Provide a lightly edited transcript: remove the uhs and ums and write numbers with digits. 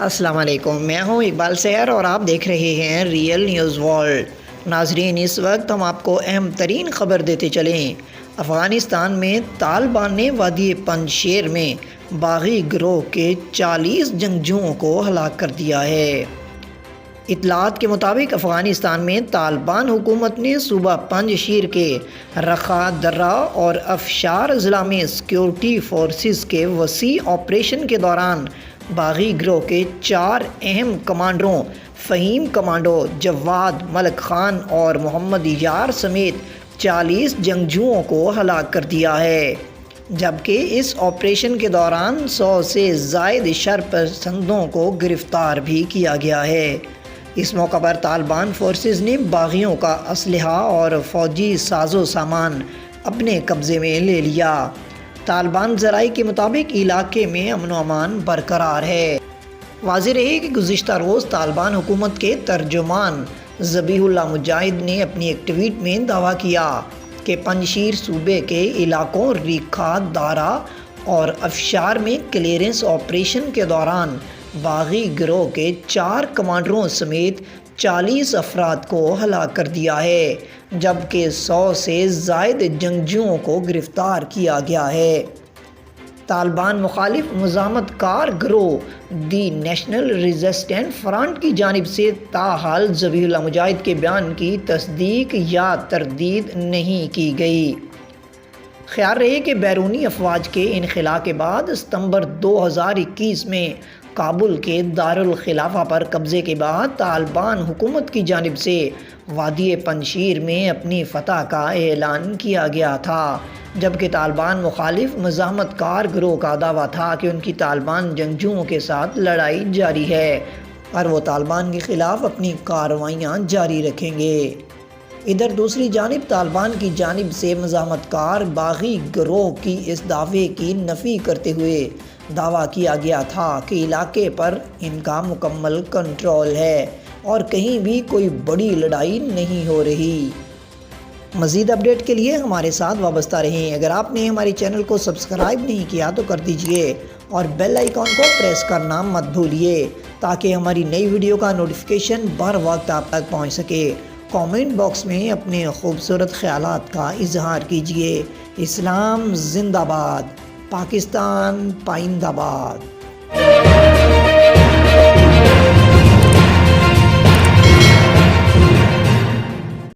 السلام علیکم، میں ہوں اقبال سیر اور آپ دیکھ رہے ہیں ریئل نیوز ورلڈ۔ ناظرین، اس وقت ہم آپ کو اہم ترین خبر دیتے چلیں۔ افغانستان میں طالبان نے وادی پنجشیر میں باغی گروہ کے 40 جنگجوؤں کو ہلاک کر دیا ہے۔ اطلاعات کے مطابق افغانستان میں طالبان حکومت نے صوبہ پنج شیر کے رخا درہ اور افشار اضلاع میں سیکیورٹی فورسز کے وسیع آپریشن کے دوران باغی گروہ کے 4 اہم کمانڈروں فہیم کمانڈو، جواد ملک خان اور محمد یار سمیت 40 جنگجوؤں کو ہلاک کر دیا ہے، جبکہ اس آپریشن کے دوران 100 سے زائد شرپسندوں کو گرفتار بھی کیا گیا ہے۔ اس موقع پر طالبان فورسز نے باغیوں کا اسلحہ اور فوجی ساز و سامان اپنے قبضے میں لے لیا۔ طالبان ذرائع کے مطابق علاقے میں امن و امان برقرار ہے۔ واضح رہے کہ گزشتہ روز طالبان حکومت کے ترجمان ذبیح اللہ مجاہد نے اپنی ایک ٹویٹ میں دعویٰ کیا کہ پنجشیر صوبے کے علاقوں ریکھا دارہ اور افشار میں کلیئرنس آپریشن کے دوران باغی گروہ کے 4 کمانڈروں سمیت 40 افراد کو ہلاک کر دیا ہے، جبکہ 100 سے زائد جنگجوؤں کو گرفتار کیا گیا ہے۔ طالبان مخالف مزاحمت کار گروہ دی نیشنل ریزسٹنٹ فرنٹ کی جانب سے تاحال ذبیح اللہ مجاہد کے بیان کی تصدیق یا تردید نہیں کی گئی۔ خیال رہے کہ بیرونی افواج کے انخلاء کے بعد ستمبر 2021 میں کابل کے دارالخلافہ پر قبضے کے بعد طالبان حکومت کی جانب سے وادی پنجشیر میں اپنی فتح کا اعلان کیا گیا تھا، جبکہ طالبان مخالف مزاحمت کار گروہ کا دعویٰ تھا کہ ان کی طالبان جنگجوؤں کے ساتھ لڑائی جاری ہے اور وہ طالبان کے خلاف اپنی کارروائیاں جاری رکھیں گے۔ ادھر دوسری جانب طالبان کی جانب سے مزاحمت کار باغی گروہ کی اس دعوے کی نفی کرتے ہوئے دعویٰ کیا گیا تھا کہ علاقے پر ان کا مکمل کنٹرول ہے اور کہیں بھی کوئی بڑی لڑائی نہیں ہو رہی۔ مزید اپڈیٹ کے لیے ہمارے ساتھ وابستہ رہیں۔ اگر آپ نے ہمارے چینل کو سبسکرائب نہیں کیا تو کر دیجئے اور بیل آئیکن کو پریس کرنا مت بھولیے تاکہ ہماری نئی ویڈیو کا نوٹیفیکیشن بر وقت آپ تک پہنچ سکے۔ کامنٹ باکس میں اپنے خوبصورت خیالات کا اظہار کیجئے۔ اسلام زندہ باد، پاکستان پائندہ باد۔